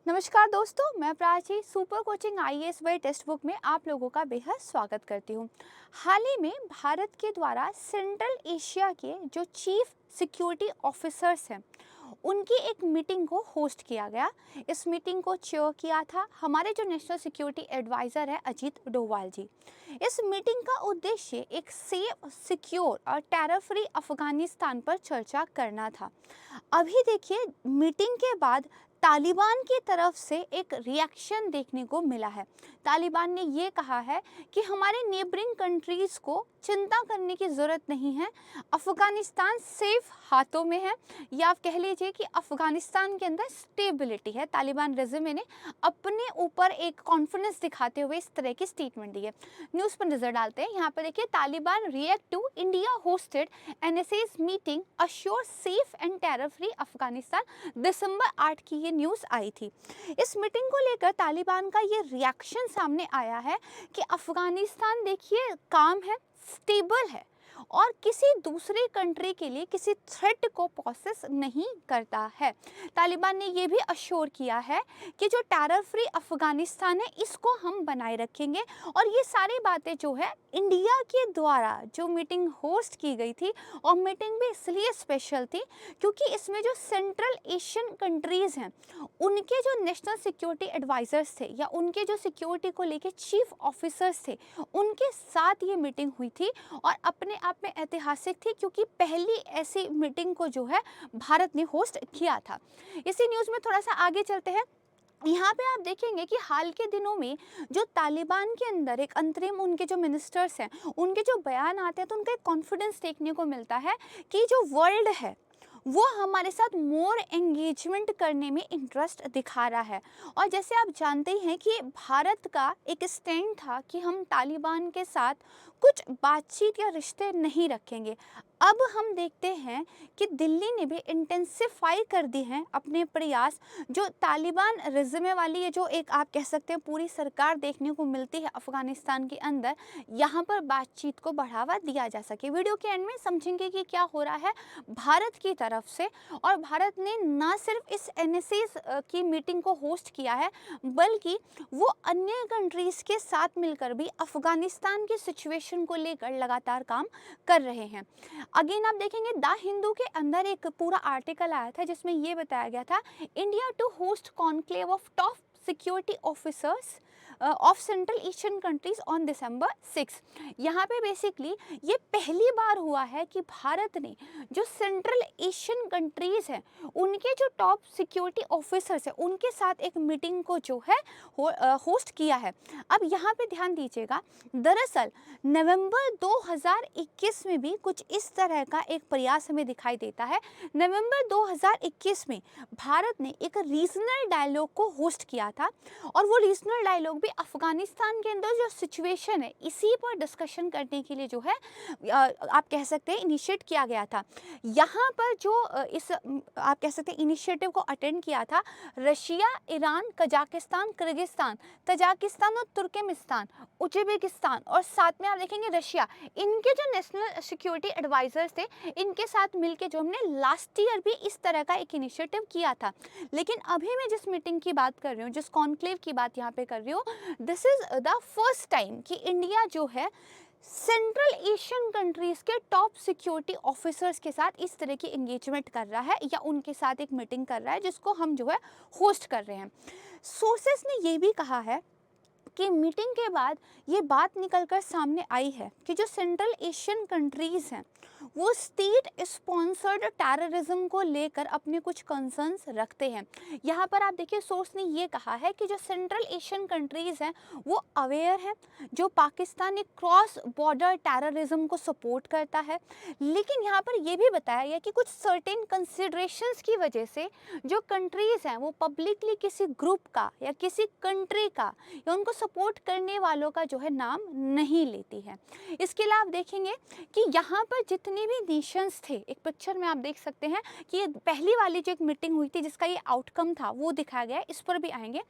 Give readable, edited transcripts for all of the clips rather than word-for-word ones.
नमस्कार दोस्तों, मैं Prachi super coaching IAS by text book में आप लोगों का बेहद स्वागत करती हूँ। हाल ही में भारत के द्वारा सेंट्रल एशिया के जो चीफ सिक्योरिटी ऑफिसर्स हैं उनकी एक मीटिंग को होस्ट किया गया। इस मीटिंग को चेयर किया था हमारे जो नेशनल सिक्योरिटी एडवाइज़र है अजीत डोभाल जी। इस मीटिंग का उद्देश्य एक सेफ, सिक्योर और टेरर फ्री अफगानिस्तान पर चर्चा करना था। अभी देखिए, मीटिंग के बाद तालिबान की तरफ से एक रिएक्शन देखने को मिला है। तालिबान ने ये कहा है कि हमारे नेबरिंग कंट्रीज़ को चिंता करने की ज़रूरत नहीं है, अफ़गानिस्तान सेफ हाथों में है, या आप कह लीजिए कि अफ़गानिस्तान के अंदर स्टेबिलिटी है। तालिबान रेज़्यूमे ने अपने ऊपर एक कॉन्फिडेंस दिखाते हुए इस तरह की स्टेटमेंट दी है। न्यूज़ पर नज़र डालते हैं। यहाँ पर देखिए, Taliban react to India hosted NSA's meeting assure safe and terror free Afghanistan. दिसंबर 8 की ये न्यूज़ आई थी। इस मीटिंग को लेकर तालिबान का ये रिएक्शन सामने आया है कि अफ़गानिस्तान देखिए काम है, स्टेबल है और किसी दूसरी कंट्री के लिए किसी थ्रेट को प्रोसेस नहीं करता है। तालिबान ने यह भी अश्योर किया है कि जो टेरर फ्री अफ़गानिस्तान है इसको हम बनाए रखेंगे। और ये सारी बातें जो है इंडिया के द्वारा जो मीटिंग होस्ट की गई थी, और मीटिंग भी इसलिए स्पेशल थी क्योंकि इसमें जो सेंट्रल एशियन कंट्रीज़ हैं उनके जो नेशनल सिक्योरिटी एडवाइज़र्स थे या उनके जो सिक्योरिटी को लेके चीफ ऑफिसर्स थे उनके साथ ये मीटिंग हुई थी। और अपने आप में ऐतिहासिक थी क्योंकि पहली ऐसी मीटिंग को जो है भारत ने होस्ट किया था। इसी न्यूज़ में थोड़ा सा आगे चलते हैं। यहाँ पे आप देखेंगे कि हाल के दिनों में जो तालिबान के अंदर एक अंतरिम उनके जो मिनिस्टर्स हैं उनके जो बयान आते हैं तो उनका एक कॉन्फिडेंस देखने को मिलता है कि जो वर्ल्ड है वो हमारे साथ मोर एंगेजमेंट करने में इंटरेस्ट दिखा रहा है। और जैसे आप जानते ही हैं कि भारत का एक स्टैंड था कि हम तालिबान के साथ कुछ बातचीत या रिश्ते नहीं रखेंगे। अब हम देखते हैं कि दिल्ली ने भी इंटेंसिफाई कर दी हैं अपने प्रयास। जो तालिबान रिज़्मे वाली ये जो एक आप कह सकते हैं पूरी सरकार देखने को मिलती है अफ़गानिस्तान के अंदर, यहाँ पर बातचीत को बढ़ावा दिया जा सके। वीडियो के एंड में समझेंगे कि क्या हो रहा है भारत की तरफ से। और भारत ने न सिर्फ इस एनएसएस की मीटिंग को होस्ट किया है बल्कि वो अन्य कंट्रीज़ के साथ मिलकर भी अफ़गानिस्तान की सिचुएशन को लेकर लगातार काम कर रहे हैं। अगेन आप देखेंगे द हिंदू के अंदर एक पूरा आर्टिकल आया था जिसमें ये बताया गया था India to host conclave of top security officers of Central Asian countries on December 6। यहाँ पे बेसिकली ये पहली बार हुआ है कि भारत ने जो सेंट्रल एशियन कंट्रीज हैं उनके जो टॉप सिक्योरिटी ऑफिसर्स हैं उनके साथ एक मीटिंग को जो है होस्ट किया है। अब यहाँ पे ध्यान दीजिएगा, दरअसल नवंबर 2021 में भी कुछ इस तरह का एक प्रयास हमें दिखाई देता है। नवंबर 2021 में भारत ने एक रीजनल डायलॉग को होस्ट किया था और वो रीजनल डायलॉग भी अफगानिस्तान के अंदर जो सिचुएशन है इसी पर डिस्कशन करने के लिए जो है आप कह सकते हैं इनिशिएट किया गया था। यहाँ पर जो आप कह सकते हैं इनिशिएटिव को अटेंड किया था Russia, Iran, Kazakhstan, Kyrgyzstan, Tajikistan और तुर्कमेनिस्तान, उज्बेकिस्तान और साथ में आप देखेंगे रशिया। इनके जो नेशनल सिक्योरिटी एडवाइजर्स थे इनके साथ मिलके जो हमने लास्ट ईयर भी इस तरह का एक इनिशिएटिव किया था। लेकिन अभी मैं जिस मीटिंग की बात कर रही हूँ, जिस कॉन्क्लेव की बात यहाँ पे कर रही हूँ, this is the first time कि इंडिया जो है सेंट्रल एशियन कंट्रीज़ के टॉप सिक्योरिटी ऑफिसर्स के साथ इस तरह की एंगेजमेंट कर रहा है या उनके साथ एक मीटिंग कर रहा है जिसको हम जो है होस्ट कर रहे हैं। सोर्सेस ने ये भी कहा है कि मीटिंग के बाद ये बात निकलकर सामने आई है कि जो सेंट्रल एशियन कंट्रीज़ हैं वो स्टेट स्पॉन्सर्ड टेररिज्म को लेकर अपने कुछ कंसर्न्स रखते हैं। यहाँ पर आप देखिए सोर्स ने ये कहा है कि जो सेंट्रल एशियन कंट्रीज़ हैं वो अवेयर है जो पाकिस्तान एक क्रॉस बॉर्डर टेररिज्म को सपोर्ट करता है। लेकिन यहाँ पर यह भी बताया गया कि कुछ सर्टेन कंसिडरेशंस की वजह से जो कंट्रीज़ हैं वो पब्लिकली किसी ग्रुप का या किसी कंट्री का या उनको सपोर्ट करने वालों का जो है नाम नहीं लेती है। इसके अलावा आप देखेंगे कि यहाँ पर जितने भी नेशंस थे, एक पिक्चर में आप देख सकते हैं कि ये पहली वाली जो एक मीटिंग हुई थी जिसका ये आउटकम था वो दिखाया गया है, इस पर भी आएंगे।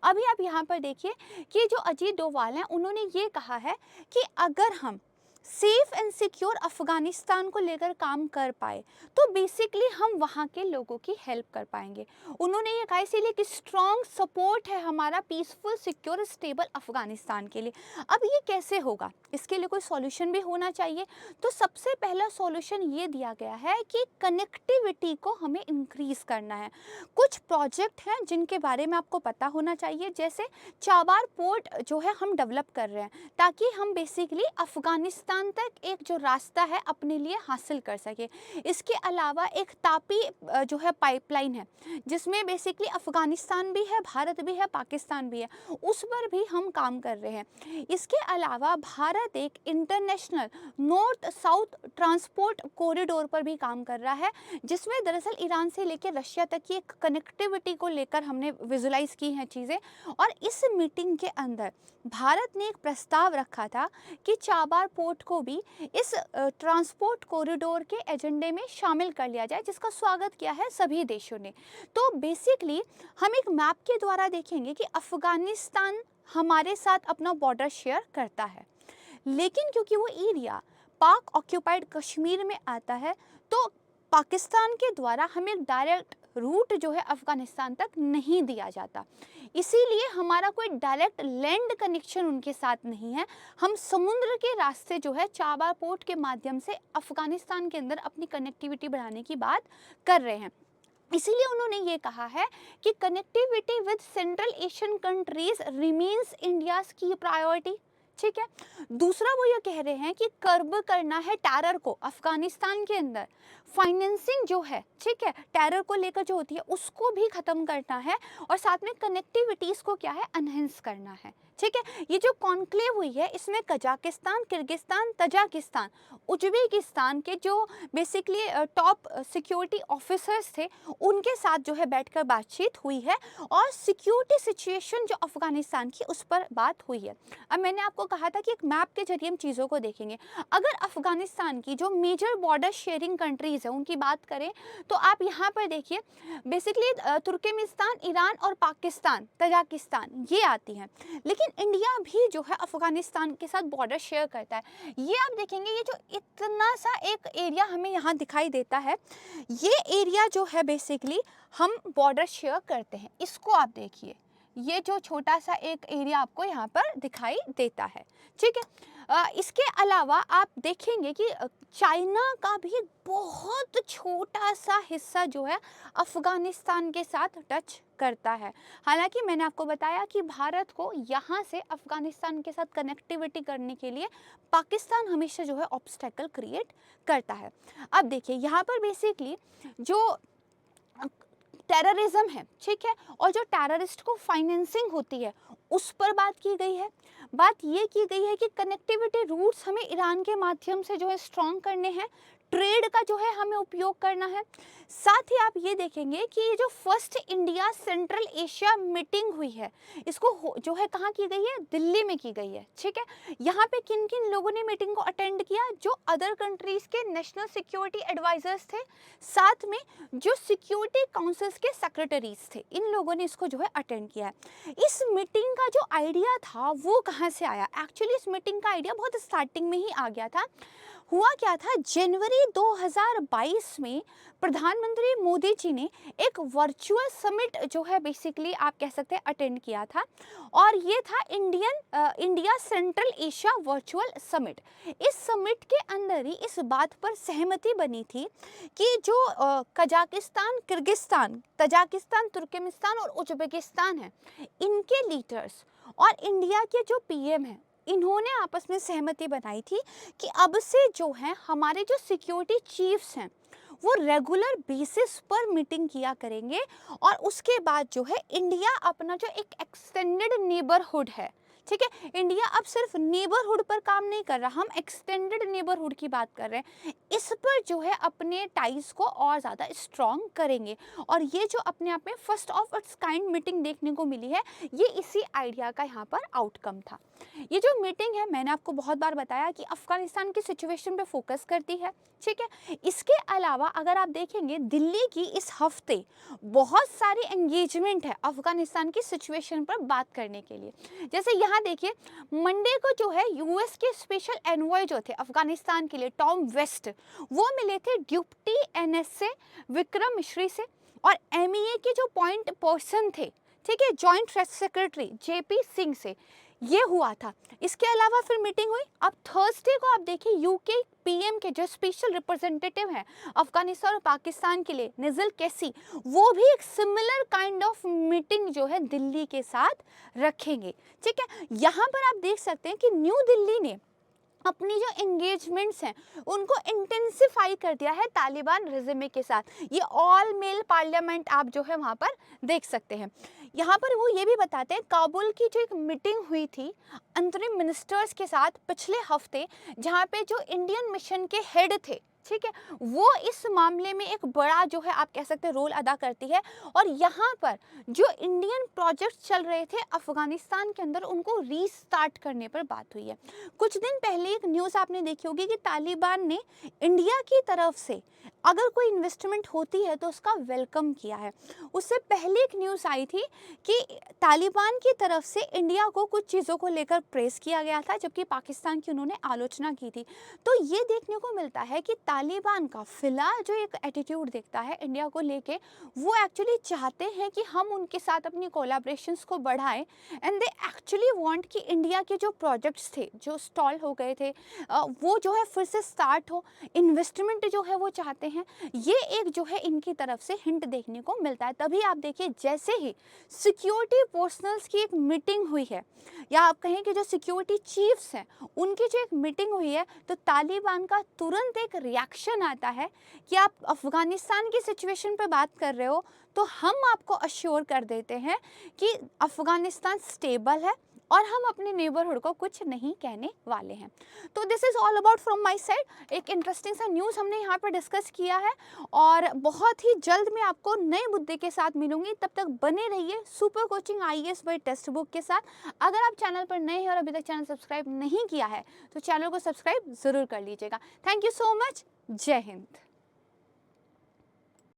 अभी आप यहाँ पर देखिए कि जो अजीत डोभाल हैं उन्होंने ये कहा है कि अगर हम सेफ एंड सिक्योर अफगानिस्तान को लेकर काम कर पाए, तो बेसिकली हम वहाँ के लोगों की हेल्प कर पाएंगे। उन्होंने ये कहा इसीलिए कि स्ट्रॉन्ग सपोर्ट है हमारा पीसफुल सिक्योर स्टेबल अफगानिस्तान के लिए। अब ये कैसे होगा, इसके लिए कोई सॉल्यूशन भी होना चाहिए। तो सबसे पहला सॉल्यूशन ये दिया गया है कि कनेक्टिविटी को हमें इंक्रीज करना है। कुछ प्रोजेक्ट हैं जिनके बारे में आपको पता होना चाहिए, जैसे चाबार पोर्ट जो है हम डेवलप कर रहे हैं ताकि हम बेसिकली अफगानिस्तान तक एक जो रास्ता है अपने लिए हासिल कर सके। इसके अलावा एक तापी जो है पाइपलाइन है जिसमें बेसिकली अफगानिस्तान भी है, भारत भी है, पाकिस्तान भी है, उस पर भी हम काम कर रहे हैं। इसके अलावा भारत एक international north south transport corridor पर भी काम कर रहा है, जिसमें दरअसल ईरान से लेकर रशिया तक की एक कनेक्टिविटी को लेकर हमने विजुलाइज की हैं चीज़ें। और इस मीटिंग के अंदर भारत ने एक प्रस्ताव रखा था कि चाबार पोर्ट को भी इस ट्रांसपोर्ट कॉरिडोर के एजेंडे में शामिल कर लिया जाए, जिसका स्वागत किया है सभी देशों ने। तो बेसिकली हम एक मैप के द्वारा देखेंगे कि अफगानिस्तान हमारे साथ अपना बॉर्डर शेयर करता है, लेकिन क्योंकि वो एरिया पाक ऑक्यूपाइड कश्मीर में आता है, तो पाकिस्तान के द्वारा हमें डायरेक्ट रूट जो है अफगानिस्तान तक नहीं दिया जाता, इसीलिए हमारा कोई डायरेक्ट लैंड कनेक्शन उनके साथ नहीं है। हम समुद्र के रास्ते जो है चाबार पोर्ट के माध्यम से अफगानिस्तान के अंदर अपनी कनेक्टिविटी बढ़ाने की बात कर रहे हैं। इसीलिए उन्होंने ये कहा है कि connectivity with central Asian countries remains India's की प्रायोरिटी। ठीक है, दूसरा वो ये कह रहे हैं कि कर्ब करना है टेरर को अफगानिस्तान के अंदर, फाइनेंसिंग जो है, ठीक है, टेरर को लेकर जो होती है उसको भी खत्म करना है, और साथ में कनेक्टिविटीज को क्या है एनहेंस करना है। ठीक है, ये जो कॉन्क्लेव हुई है इसमें कजाकिस्तान, किर्गिस्तान, तजाकिस्तान, उज्बेकिस्तान के जो बेसिकली टॉप सिक्योरिटी ऑफिसर्स थे उनके साथ जो है बैठकर बातचीत हुई है, और सिक्योरिटी सिचुएशन जो अफगानिस्तान की उस पर बात हुई है। अब मैंने आपको कहा था कि एक मैप के जरिए हम चीज़ों को देखेंगे। अगर अफगानिस्तान की जो मेजर बॉर्डर शेयरिंग कंट्रीज़ है उनकी बात करें, तो आप यहाँ पर देखिए बेसिकली तुर्कमेनिस्तान, ईरान और पाकिस्तान, तजाकिस्तान ये आती हैं, लेकिन इंडिया भी जो है अफगानिस्तान के साथ बॉर्डर शेयर करता है। ये आप देखेंगे, ये जो इतना सा एक एरिया हमें यहाँ दिखाई देता है, ये एरिया जो है बेसिकली हम बॉर्डर शेयर करते हैं, इसको आप देखिए, ये जो छोटा सा एक एरिया आपको यहाँ पर दिखाई देता है। ठीक है, इसके अलावा आप देखेंगे कि चाइना का भी बहुत छोटा सा हिस्सा जो है अफगानिस्तान के साथ टच करता है। हालांकि मैंने आपको बताया कि भारत को यहाँ से अफगानिस्तान के साथ कनेक्टिविटी करने के लिए पाकिस्तान हमेशा जो है ऑब्स्टेकल क्रिएट करता है। अब देखिए यहाँ पर बेसिकली जो टेररिज्म है, ठीक है, और जो टेररिस्ट को फाइनेंसिंग होती है उस पर बात की गई है। बात ये की गई है कि कनेक्टिविटी रूट्स हमें ईरान के माध्यम से जो है स्ट्रॉन्ग करने हैं, ट्रेड का जो है हमें उपयोग करना है। साथ ही आप ये देखेंगे कि ये जो first India central Asia meeting हुई है, इसको जो है कहाँ की गई है, दिल्ली में की गई है। ठीक है, यहाँ पे किन किन लोगों ने मीटिंग को अटेंड किया, जो अदर कंट्रीज के नेशनल सिक्योरिटी एडवाइजर्स थे, साथ में जो सिक्योरिटी काउंसिल्स के सेक्रेटरीज थे, इन लोगों ने इसको जो है अटेंड किया है। इस मीटिंग का जो आइडिया था वो कहाँ से आया, एक्चुअली इस मीटिंग का आइडिया बहुत स्टार्टिंग में ही आ गया था। हुआ क्या था, जनवरी 2022 में प्रधानमंत्री मोदी जी ने एक वर्चुअल समिट जो है बेसिकली आप कह सकते हैं अटेंड किया था, और ये था India central Asia virtual summit. इस समिट के अंदर ही इस बात पर सहमति बनी थी कि जो कजाकिस्तान, किर्गिस्तान, तजाकिस्तान, तुर्कमेनिस्तान और उज्बेकिस्तान है, इनके लीडर्स और इंडिया के जो पीएम हैं, इन्होंने आपस में सहमति बनाई थी कि अब से जो है हमारे जो सिक्योरिटी चीफ्स हैं वो रेगुलर बेसिस पर मीटिंग किया करेंगे, और उसके बाद जो है इंडिया अपना जो एक एक्सटेंडेड नेबरहुड है, ठीक है, इंडिया अब सिर्फ नेबरहुड पर काम नहीं कर रहा, हम एक्सटेंडेड नेबरहुड की बात कर रहे हैं, इस पर जो है अपने टाइज को और ज़्यादा स्ट्रॉन्ग करेंगे। और ये जो अपने आप में first of its kind meeting देखने को मिली है, ये इसी आइडिया का यहाँ पर आउटकम था। ये जो मीटिंग है, मैंने आपको बहुत बार बताया कि अफगानिस्तान की सिचुएशन पे फोकस करती है। ठीक है, इसके अलावा अगर आप देखेंगे दिल्ली की इस हफ्ते बहुत सारी एंगेजमेंट है अफगानिस्तान की सिचुएशन पर बात करने के लिए। जैसे यहाँ यहाँ देखिए मंडे को जो है यूएस के स्पेशल एनवॉय जो थे अफगानिस्तान के लिए टॉम वेस्ट, वो मिले थे डिप्टी एनएसए विक्रम मिश्री से और एमईए के जो पॉइंट पर्सन थे, ठीक है, जॉइंट सेक्रेटरी जेपी सिंह से ये हुआ था। इसके अलावा फिर मीटिंग हुई। अब थर्सडे को आप देखिए यूके पीएम के जो स्पेशल रिप्रेजेंटेटिव हैं अफगानिस्तान और पाकिस्तान के लिए निजल कैसी, वो भी एक सिमिलर काइंड ऑफ मीटिंग जो है दिल्ली के साथ रखेंगे, ठीक है। यहाँ पर आप देख सकते हैं कि न्यू दिल्ली ने अपनी जो एंगेजमेंट्स हैं उनको इंटेंसिफाई कर दिया है तालिबान रेजिमे के साथ। ये ऑल मेल पार्लियामेंट आप जो है वहाँ पर देख सकते हैं। यहाँ पर वो ये भी बताते हैं काबुल की जो एक मीटिंग हुई थी अंतरिम मिनिस्टर्स के साथ पिछले हफ्ते, जहाँ पे जो इंडियन मिशन के हेड थे, ठीक है, वो इस मामले में एक बड़ा जो है आप कह सकते हैं रोल अदा करती है। और यहाँ पर जो इंडियन प्रोजेक्ट चल रहे थे अफगानिस्तान के अंदर उनको रीस्टार्ट करने पर बात हुई है। कुछ दिन पहले एक न्यूज़ आपने देखी होगी कि तालिबान ने इंडिया की तरफ से अगर कोई इन्वेस्टमेंट होती है तो उसका वेलकम किया है। उससे पहले एक न्यूज़ आई थी कि तालिबान की तरफ से इंडिया को कुछ चीज़ों को लेकर प्रेस किया गया था, जबकि पाकिस्तान की उन्होंने आलोचना की थी। तो ये देखने को मिलता है कि तालिबान का फिलहाल जो एक एटीट्यूड दिखता है इंडिया को लेके, वो एक्चुअली चाहते हैं कि हम उनके साथ अपनी कोलैबोरेशंस को बढ़ाएं एंड दे एक्चुअली वांट कि इंडिया के जो प्रोजेक्ट्स थे जो स्टॉल हो गए थे वो जो है फिर से स्टार्ट हो, इन्वेस्टमेंट जो है वो चाहते हैं। ये एक जो है इनकी तरफ से हिंट देखने को मिलता है। तभी आप देखिए जैसे ही सिक्योरिटी पर्सनल्स की एक मीटिंग हुई है, या आप कहें कि जो सिक्योरिटी चीफ्स हैं उनकी जो एक मीटिंग हुई है, तो तालिबान का तुरंत एक रिएक्शन आता है कि आप अफगानिस्तान की सिचुएशन पे बात कर रहे हो तो हम आपको अश्योर कर देते हैं कि अफगानिस्तान स्टेबल है और हम अपने नेबरहुड को कुछ नहीं कहने वाले हैं। तो this is all about from my side. एक इंटरेस्टिंग सा न्यूज़ हमने यहाँ पर डिस्कस किया है और बहुत ही जल्द मैं आपको नए मुद्दे के साथ मिलूंगी। तब तक बने रहिए super coaching IAS by text book के साथ। अगर आप चैनल पर नए हैं और अभी तक चैनल सब्सक्राइब नहीं किया है तो चैनल को सब्सक्राइब ज़रूर कर लीजिएगा। Thank you so much. जय हिंद।